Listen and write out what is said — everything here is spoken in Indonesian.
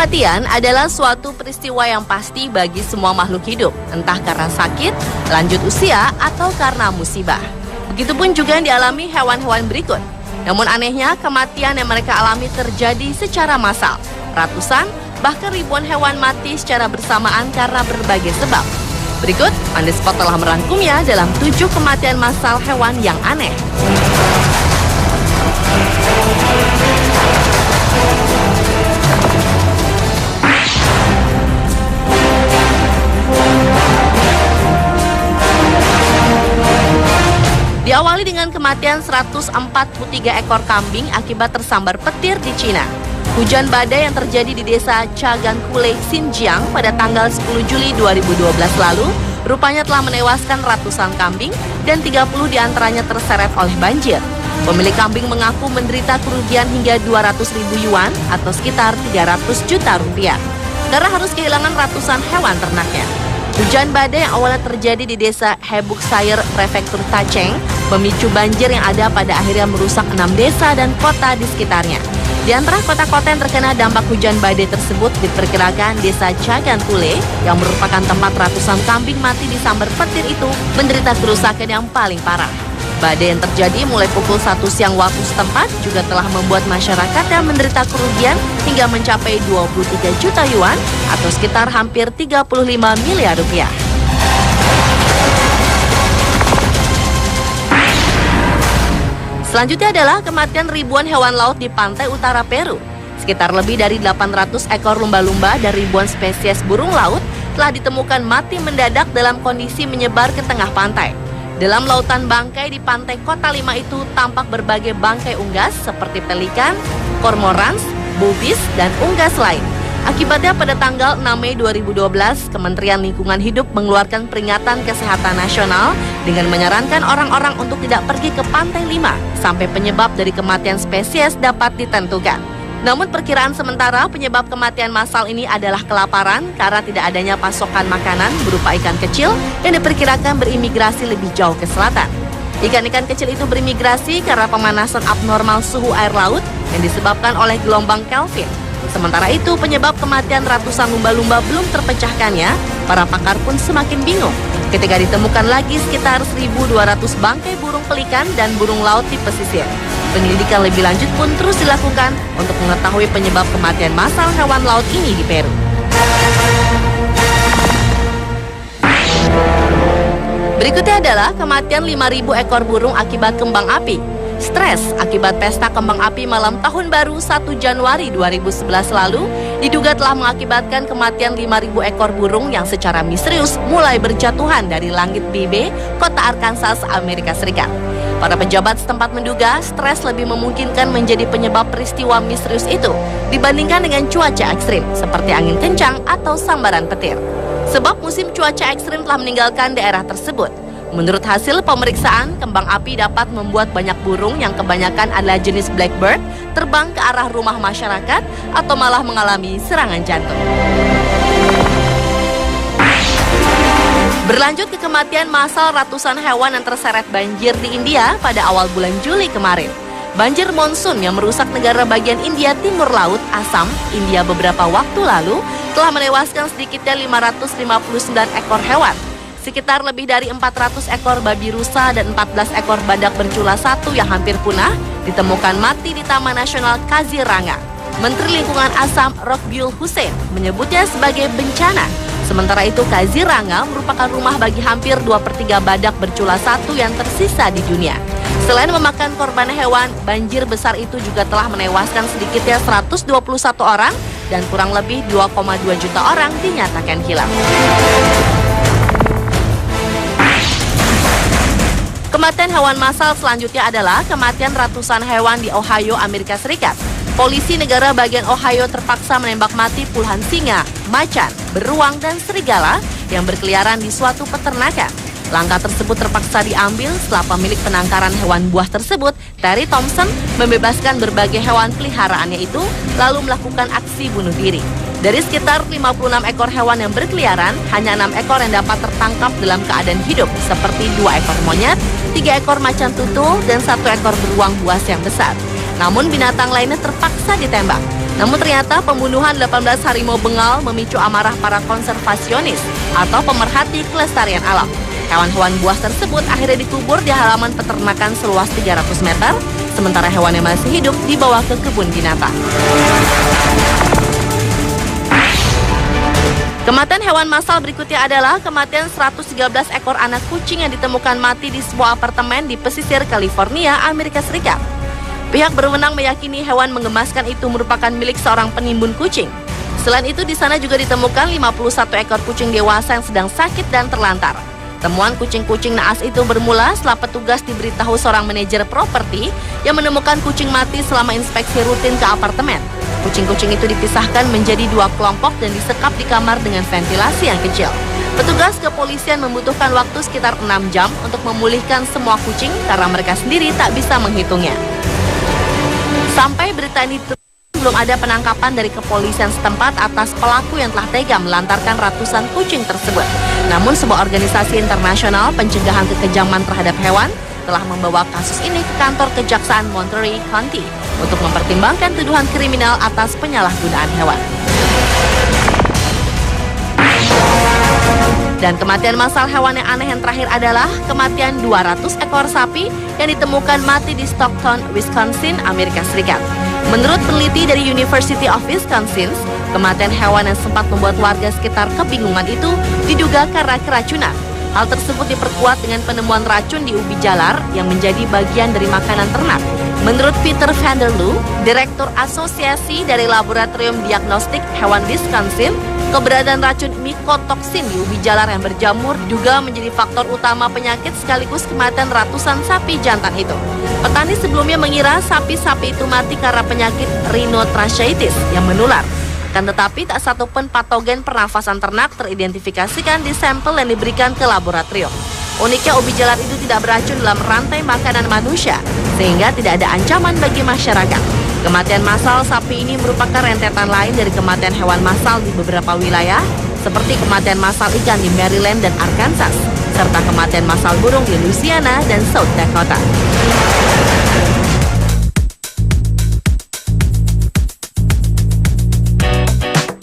Kematian adalah suatu peristiwa yang pasti bagi semua makhluk hidup, entah karena sakit, lanjut usia, atau karena musibah. Begitupun juga yang dialami hewan-hewan berikut. Namun anehnya, kematian yang mereka alami terjadi secara massal. Ratusan, bahkan ribuan hewan mati secara bersamaan karena berbagai sebab. Berikut, On The Spot telah merangkumnya dalam 7 kematian massal hewan yang aneh. Diawali dengan kematian 143 ekor kambing akibat tersambar petir di Cina. Hujan badai yang terjadi di desa Chagankule, Xinjiang pada tanggal 10 Juli 2012 lalu rupanya telah menewaskan ratusan kambing dan 30 diantaranya terseret oleh banjir. Pemilik kambing mengaku menderita kerugian hingga 200.000 yuan atau sekitar 300 juta rupiah karena harus kehilangan ratusan hewan ternaknya. Hujan badai yang awalnya terjadi di desa Hebuksayer, prefektur Tacheng, memicu banjir yang ada pada akhirnya merusak 6 desa dan kota di sekitarnya. Di antara kota-kota yang terkena dampak hujan badai tersebut diperkirakan desa Chagankule yang merupakan tempat ratusan kambing mati disambar petir itu menderita kerusakan yang paling parah. Badai yang terjadi mulai pukul 1 siang waktu setempat juga telah membuat masyarakat yang menderita kerugian hingga mencapai 23 juta yuan atau sekitar hampir 35 miliar rupiah. Selanjutnya adalah kematian ribuan hewan laut di pantai utara Peru. Sekitar lebih dari 800 ekor lumba-lumba dan ribuan spesies burung laut telah ditemukan mati mendadak dalam kondisi menyebar ke tengah pantai. Dalam lautan bangkai di pantai Kota Lima itu tampak berbagai bangkai unggas seperti pelikan, kormorans, bubis, dan unggas lain. Akibatnya pada tanggal 6 Mei 2012, Kementerian Lingkungan Hidup mengeluarkan peringatan kesehatan nasional dengan menyarankan orang-orang untuk tidak pergi ke Pantai Lima sampai penyebab dari kematian spesies dapat ditentukan. Namun perkiraan sementara penyebab kematian massal ini adalah kelaparan karena tidak adanya pasokan makanan berupa ikan kecil yang diperkirakan berimigrasi lebih jauh ke selatan. Ikan-ikan kecil itu berimigrasi karena pemanasan abnormal suhu air laut yang disebabkan oleh gelombang Kelvin. Sementara itu penyebab kematian ratusan lumba-lumba belum terpecahkannya, para pakar pun semakin bingung ketika ditemukan lagi sekitar 1.200 bangkai burung pelikan dan burung laut di pesisir. Penyelidikan lebih lanjut pun terus dilakukan untuk mengetahui penyebab kematian massal hewan laut ini di Peru. Berikutnya adalah kematian 5.000 ekor burung akibat kembang api. Stres akibat pesta kembang api malam tahun baru 1 Januari 2011 lalu diduga telah mengakibatkan kematian 5.000 ekor burung yang secara misterius mulai berjatuhan dari langit Bibe, kota Arkansas, Amerika Serikat. Para pejabat setempat menduga stres lebih memungkinkan menjadi penyebab peristiwa misterius itu dibandingkan dengan cuaca ekstrim seperti angin kencang atau sambaran petir. Sebab musim cuaca ekstrim telah meninggalkan daerah tersebut. Menurut hasil pemeriksaan, kembang api dapat membuat banyak burung yang kebanyakan adalah jenis blackbird terbang ke arah rumah masyarakat atau malah mengalami serangan jantung. Berlanjut ke kematian massal ratusan hewan yang terseret banjir di India pada awal bulan Juli kemarin. Banjir monsun yang merusak negara bagian India Timur Laut, Assam, India beberapa waktu lalu telah menewaskan sedikitnya 559 ekor hewan. Sekitar lebih dari 400 ekor babi rusa dan 14 ekor badak bercula satu yang hampir punah ditemukan mati di Taman Nasional Kaziranga. Menteri Lingkungan Assam, Rokbyul Hussein, menyebutnya sebagai bencana. Sementara itu, Kaziranga merupakan rumah bagi hampir 2/3 badak bercula satu yang tersisa di dunia. Selain memakan korban hewan, banjir besar itu juga telah menewaskan sedikitnya 121 orang dan kurang lebih 2,2 juta orang dinyatakan hilang. Kematian hewan massal selanjutnya adalah kematian ratusan hewan di Ohio, Amerika Serikat. Polisi negara bagian Ohio terpaksa menembak mati puluhan singa, macan, beruang, dan serigala yang berkeliaran di suatu peternakan. Langkah tersebut terpaksa diambil setelah pemilik penangkaran hewan buah tersebut, Terry Thompson, membebaskan berbagai hewan peliharaannya itu, lalu melakukan aksi bunuh diri. Dari sekitar 56 ekor hewan yang berkeliaran, hanya 6 ekor yang dapat tertangkap dalam keadaan hidup, seperti 2 ekor monyet, 3 ekor macan tutul, dan 1 ekor beruang buas yang besar. Namun binatang lainnya terpaksa ditembak. Namun ternyata pembunuhan 18 harimau bengal memicu amarah para konservasionis atau pemerhati kelestarian alam. Hewan-hewan buas tersebut akhirnya dikubur di halaman peternakan seluas 300 meter, sementara hewan yang masih hidup dibawa ke kebun binatang. Kematian hewan massal berikutnya adalah kematian 113 ekor anak kucing yang ditemukan mati di sebuah apartemen di pesisir California, Amerika Serikat. Pihak berwenang meyakini hewan menggemaskan itu merupakan milik seorang penimbun kucing. Selain itu, di sana juga ditemukan 51 ekor kucing dewasa yang sedang sakit dan terlantar. Temuan kucing-kucing naas itu bermula setelah petugas diberitahu seorang manajer properti yang menemukan kucing mati selama inspeksi rutin ke apartemen. Kucing-kucing itu dipisahkan menjadi 2 kelompok dan disekap di kamar dengan ventilasi yang kecil. Petugas kepolisian membutuhkan waktu sekitar 6 jam untuk memulihkan semua kucing karena mereka sendiri tak bisa menghitungnya. Sampai berita ini belum ada penangkapan dari kepolisian setempat atas pelaku yang telah tega melantarkan ratusan kucing tersebut. Namun sebuah organisasi internasional pencegahan kekejaman terhadap hewan telah membawa kasus ini ke kantor Kejaksaan Monterey County untuk mempertimbangkan tuduhan kriminal atas penyalahgunaan hewan. Dan kematian massal hewan yang aneh yang terakhir adalah kematian 200 ekor sapi yang ditemukan mati di Stockton, Wisconsin, Amerika Serikat. Menurut peneliti dari University of Wisconsin, kematian hewan yang sempat membuat warga sekitar kebingungan itu diduga karena keracunan. Hal tersebut diperkuat dengan penemuan racun di ubi jalar yang menjadi bagian dari makanan ternak. Menurut Peter Vanderloo, Direktur Asosiasi dari Laboratorium Diagnostik Hewan Wisconsin, keberadaan racun mikotoksin di ubi jalar yang berjamur juga menjadi faktor utama penyakit sekaligus kematian ratusan sapi jantan itu. Petani sebelumnya mengira sapi-sapi itu mati karena penyakit rhinotracheitis yang menular. Akan tetapi tak satupun patogen pernafasan ternak teridentifikasikan di sampel yang diberikan ke laboratorium. Uniknya ubi jalar itu tidak beracun dalam rantai makanan manusia, sehingga tidak ada ancaman bagi masyarakat. Kematian massal sapi ini merupakan rentetan lain dari kematian hewan massal di beberapa wilayah, seperti kematian massal ikan di Maryland dan Arkansas, serta kematian massal burung di Louisiana dan South Dakota.